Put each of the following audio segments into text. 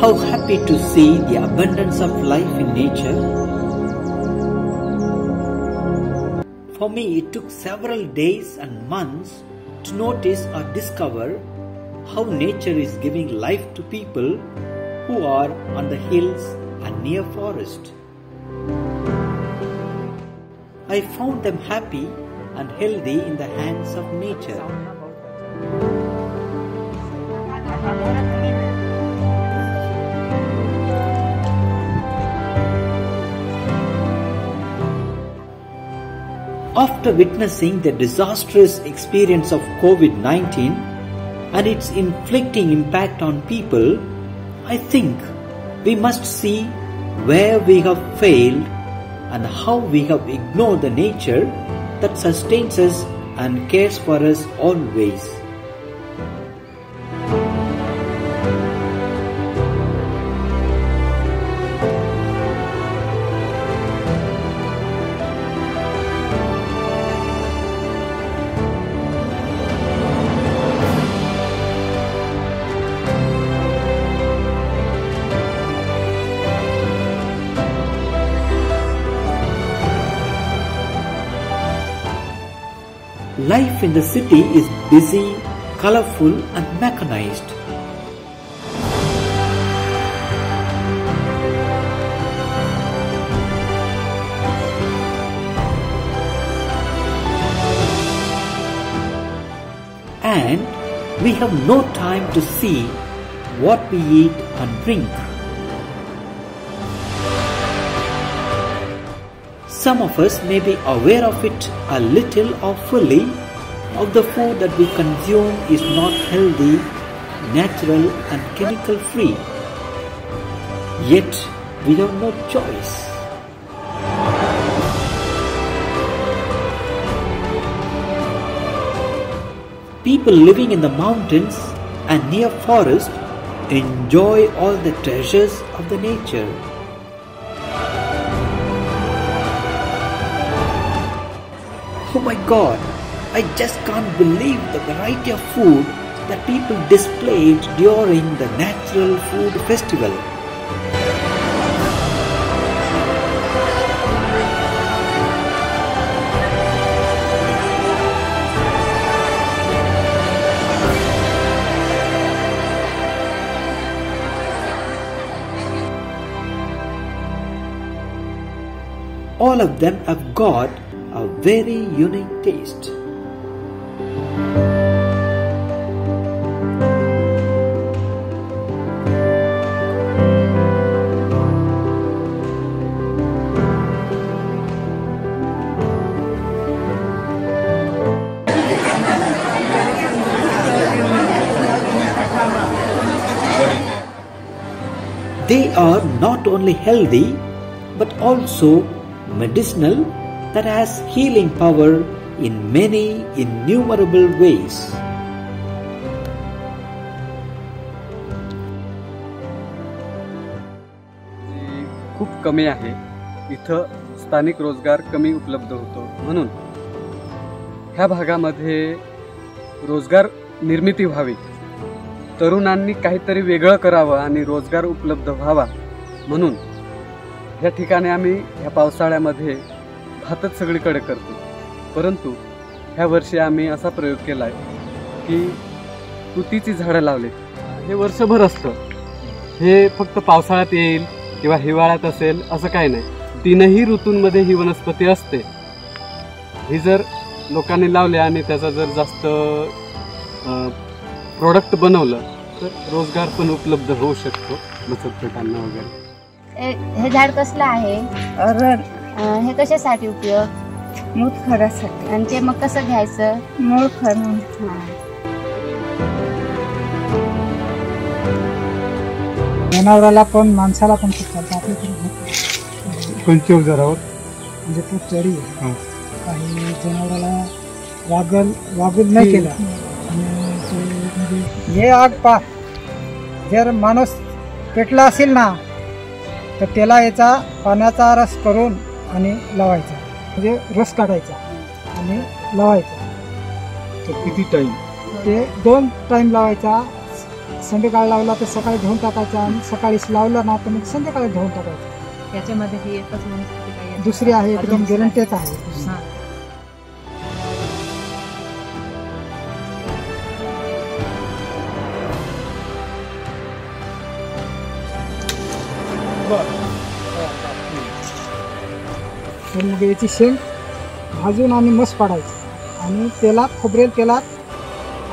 How happy to see the abundance of life in nature. For me, it took several days and months to notice or discover how nature is giving life to people who are on the hills and near forest. I found them happy and healthy in the hands of nature. After witnessing the disastrous experience of COVID-19 and its inflicting impact on people, I think we must see where we have failed and how we have ignored the nature that sustains us and cares for us always. Life in the city is busy, colorful and mechanized. And we have no time to see what we eat and drink. Some of us may be aware of it a little or fully, of the food that we consume is not healthy, natural and chemical free. Yet we have no choice. People living in the mountains and near forest enjoy all the treasures of the nature. Oh my God, I just can't believe the variety of food that people displayed during the Natural Food Festival. All of them have got a very unique taste. They are not only healthy but also medicinal, that has healing power in many innumerable ways. खूप कमी आहे. इथं स्थानिक रोजगार कमी उपलब्ध होतो, म्हणून ह्या भागामध्ये रोजगार निर्मिती व्हावी, तरुणांनी काहीतरी वेगळं करावं आणि रोजगार उपलब्ध व्हावा, म्हणून या ठिकाणी आम्ही ह्या पावसाळ्यामध्ये भातच सगळीकडे करतो. परंतु ह्या वर्षी आम्ही असा प्रयोग केला आहे की तुतीची झाडं लावली. हे वर्षभर असतं, हे फक्त पावसाळ्यात येईल किंवा हिवाळ्यात असेल असं काही नाही. तीनही ऋतूंमध्ये ही वनस्पती असते. ही जर लोकांनी लावली आणि त्याचा जर जास्त प्रोडक्ट बनवलं तर रोजगार पण उपलब्ध होऊ शकतो बचत गटांना वगैरे. हे झाड कसलं आहे? अरण. हे कशासाठी उपयोग? मूठ खरासाठी. आणि ते मग कसं घ्यायचं? मूळ खणून. जनावराला पण माणसाला पण खूप चालतं. कोणत्या उजारावर? म्हणजे तो चरी आहे. काही जनावराला वागून नाही केला. हे आग पा जर माणूस पेटला असेल ना तर त्याला याचा पाण्याचा रस करून आणि लावायचा, म्हणजे रस काढायचा आणि लावायचा. तर किती टाईम? ते 2 टाईम लावायचा. संध्याकाळ लावला तर सकाळी धुवून टाकायचा आणि सकाळीच लावला ना तर मग संध्याकाळी धुवून टाकायचा. याच्यामध्ये ही एकच वनस्पती काही दुसरी आहे एकदम गॅरंटीच आहे. हां. तर मग याची शेंग भाजून आणि मस्त पाडायची आणि तेलात खोबरेल तेलात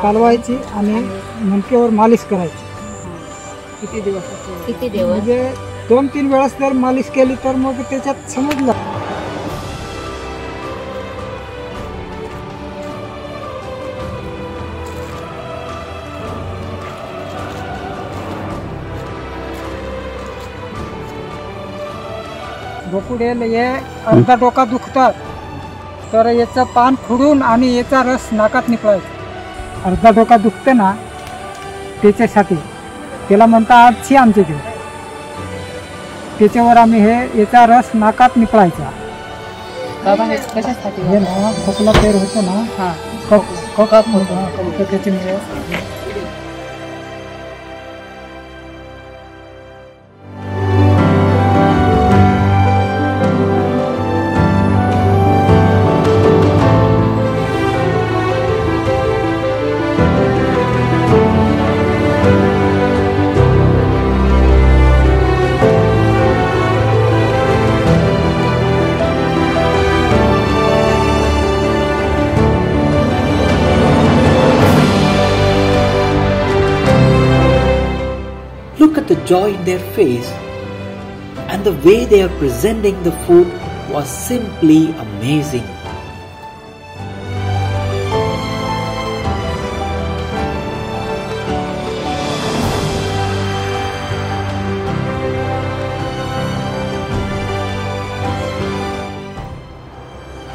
कालवायची आणि मणक्यावर मालिश करायची. किती दिवस किती दिवस? म्हणजे 2-3 वेळेस जर मालिश केली तर मग त्याच्यात समजलं. बोकुडेल हे अर्धा डोका दुखतात तर याचं पान फोडून आणि याचा रस नाकात निघायचा. अर्धा डोका दुखते ना त्याच्यासाठी त्याला म्हणतात आजची आमचे जीव. त्याच्यावर आम्ही याचा रस नाकात निघायचा. बाबा हे कशासाठी हे ना खोकला पेर होतो ना, हां. खोकला होतो त्याच्यामुळे. Look at the joy in their face, and the way they are presenting the food was simply amazing.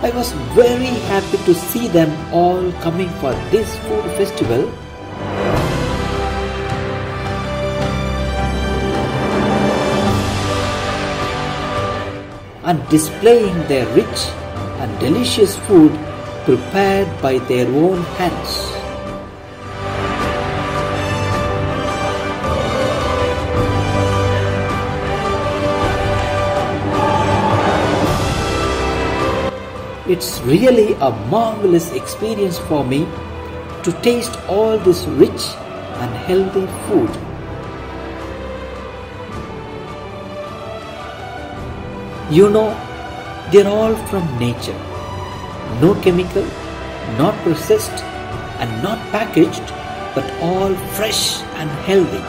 I was very happy to see them all coming for this food festival. And displaying their rich and delicious food prepared by their own hands. It's really a marvelous experience for me to taste all this rich and healthy food. You know, they're all from nature. No chemical, not processed and not packaged, but all fresh and healthy.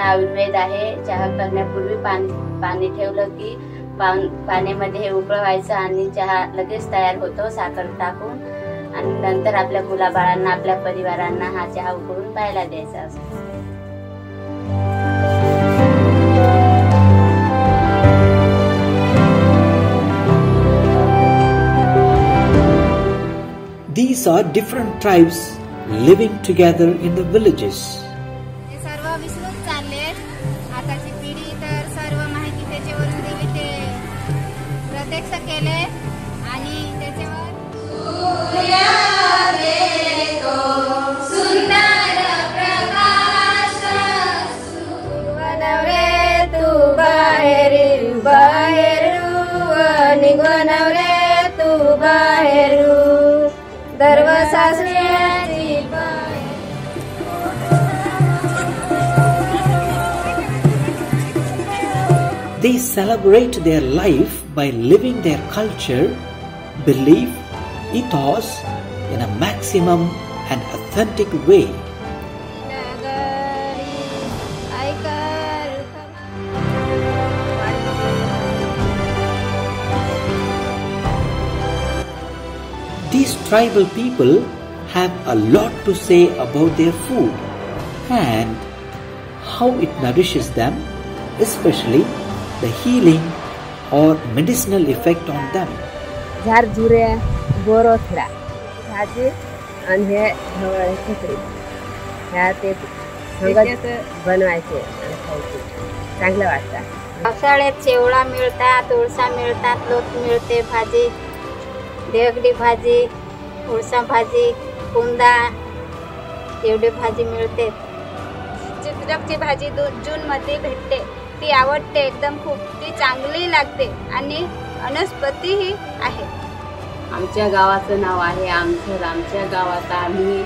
Ayurveda आहे. चहा करण्यापूर्वी पाणी ठेवलं की पाण्यामध्ये हे उकळवायचं आणि चहा लगेच तयार होतो साखर टाकून. आणि नंतर आपल्या मुलाबाळांना आपल्या परिवारांना हा चहा उकळून प्यायला द्यायचा असतो. These are different tribes living together in the villages. They celebrate their life by living their culture, belief, ethos in a maximum and authentic way. These tribal people have a lot to say about their food and how it nourishes them, especially the healing or medicinal effect on them. झारझुऱ्या, बोरोथडा भाजी आणि हे ढवळ खिचडी ह्या ते बनवायचे आणि खायचे, चांगलं वाटतं. पावसाळ्यात शेवळा मिळतात, उळसा मिळतात, लोट मिळते, भाजी देवगडी भाजी, उळसा भाजी, कुंदा एवढी भाजी मिळते. चित्रकची भाजी जूनमध्ये भेटते, ती आवडते एकदम खूप, ती चांगली लागते आणि वनस्पतीही आहे. आमच्या गावाचं नाव आहे आमचं. आमच्या गावात आम्ही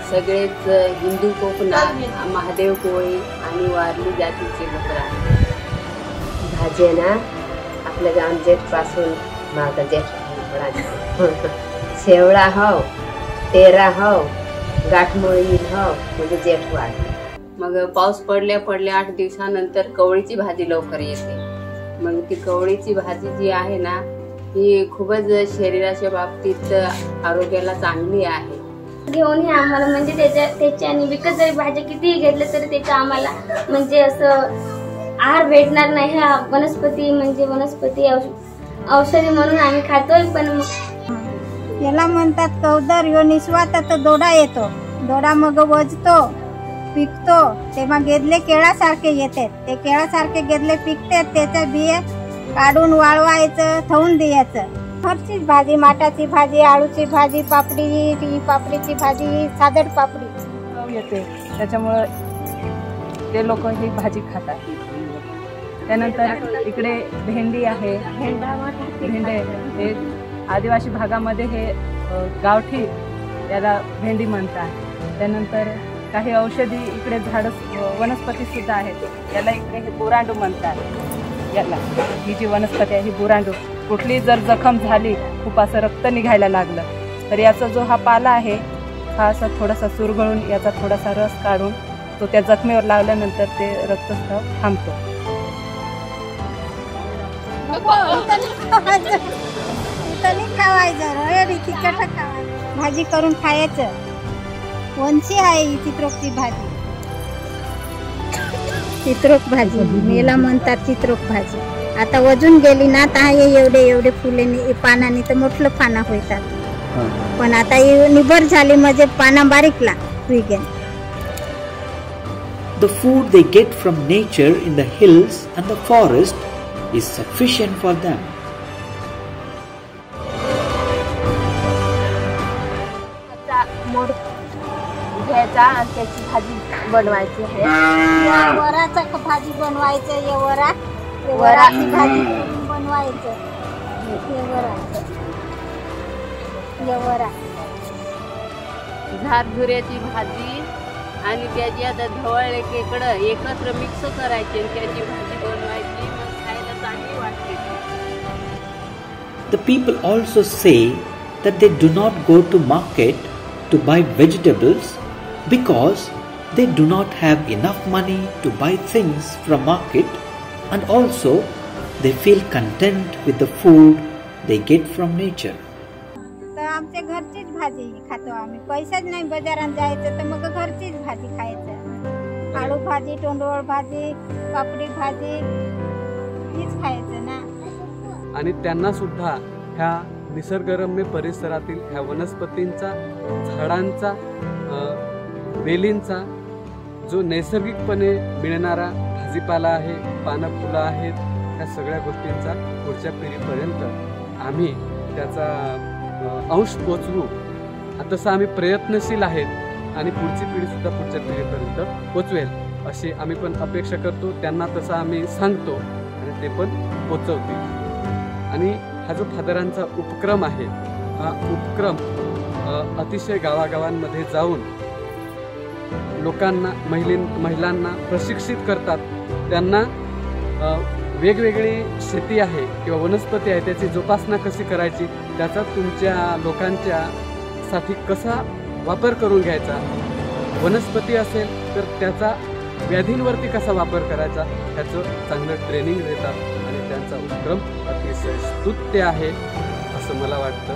सगळेच हिंदू कोकणात महादेव कोळी आणि वारली जातीचे लोक राहतात. भाजी ना आपल्या गामजेठपासून माझा जेठ शेवळा हो, तेरा हो, गाठमोळी हो, म्हणजे जेठ वाढ. मग पाऊस पडल्या 8 दिवसानंतर कवळीची भाजी लवकर येते. मग ती कवळीची भाजी जी आहे ना ही खूपच शरीराच्या बाबतीत आरोग्याला चांगली आहे. घेऊन हे आम्हाला म्हणजे त्याच्याने विकत जरी भाज्या कितीही घेतल्या तरी त्याचा आम्हाला म्हणजे असं आहार भेटणार नाही. ह्या वनस्पती म्हणजे वनस्पती औषधी म्हणून आम्ही खातोय. पण याला म्हणतात कवदर. यो निस्वात तर दोडा येतो, दोडा मग वजतो, पिकतो, तेव्हा गेदले केळासारखे येते, ते केळासारखे गेदले पिकते, त्याचे बिये काढून वाळवायचं, ठेवून द्यायचं. हरचीच भाजी, माटाची भाजी, आळूची भाजी, पापडीची भाजी, सादड पापडी येते, त्याच्यामुळे ते लोक ही भाजी खातात. त्यानंतर इकडे भेंडी आहे, भेंडे हे आदिवासी भागामध्ये हे गावठी याला भेंडी म्हणतात. त्यानंतर काही औषधी इकडे झाडं वनस्पती सुद्धा आहेत, याला इकडे हे बुरांडू म्हणतात. याला ही जी वनस्पती आहे ही बुरांडू, कुठली जर जखम झाली, खूप असं रक्त निघायला लागलं तर याचा जो हा पाला आहे हा असा थोडासा चुरगळून याचा थोडासा रस काढून तो त्या जखमेवर लावल्यानंतर ते रक्तस्राव थांबतो. भाजी करून खायचं. वंशी आहे ही चित्रोकची भाजी, चित्रोक भाजी मेला म्हणतात. चित्रोक भाजी आता वजून गेली ना तर एवढे फुले पानाने तर मोठलं पाना होतात, पण आता निबर झाली म्हणजे पाना बारीकला Wigan. The food they get from nature in the hills and the forest is sufficient for them. मोड घ्यायचा आणि त्याची भाजी बनवायची आहे. वराचं भाजी बनवायचं, वराची भाजी बनवायचं. झारझुऱ्याची भाजी आणि त्याची आता ढवळ केकडं एकत्र मिक्स करायचे आणि त्याची भाजी बनवायची, मग खायला चांगली वाटते. The people also say that they do not go to market to buy vegetables because they do not have enough money to buy things from market, and also they feel content with the food they get from nature. तर आमच्या घरचीच भाजी खातो आम्ही. पैसाच नाही बाजारात जायचं तर मग घरचीच भाजी खायचं. आळू भाजी, तोंडवळ भाजी, पापडी भाजी हीच खायचं ना. आणि त्यांना सुद्धा ह्या निसर्गरम्य परिसरातील ह्या वनस्पतींचा, झाडांचा, वेलींचा जो नैसर्गिकपणे मिळणारा भाजीपाला आहे, पानं फुलं आहेत, ह्या सगळ्या गोष्टींचा पुढच्या पिढीपर्यंत आम्ही त्याचा अंश पोचवू, तसं आम्ही प्रयत्नशील आहेत आणि पुढची पिढीसुद्धा पुढच्या पिढीपर्यंत पोचवेल अशी आम्ही पण अपेक्षा करतो. त्यांना तसं आम्ही सांगतो आणि ते पण पोचवतील. आणि हा जो फादरांचा उपक्रम आहे, हा उपक्रम अतिशय गावागावांमध्ये जाऊन लोकांना, महिलांना प्रशिक्षित करतात. त्यांना वेगवेगळी शेती आहे किंवा वनस्पती आहे त्याची जोपासना कशी करायची, त्याचा तुमच्या लोकांच्या साठी कसा वापर करून घ्यायचा, वनस्पती असेल तर त्याचा व्याधींवरती कसा वापर करायचा, त्याचं चांगलं ट्रेनिंग देतात. आणि त्यांचा उपक्रम अतिशय स्तुत्य आहे असं मला वाटतं.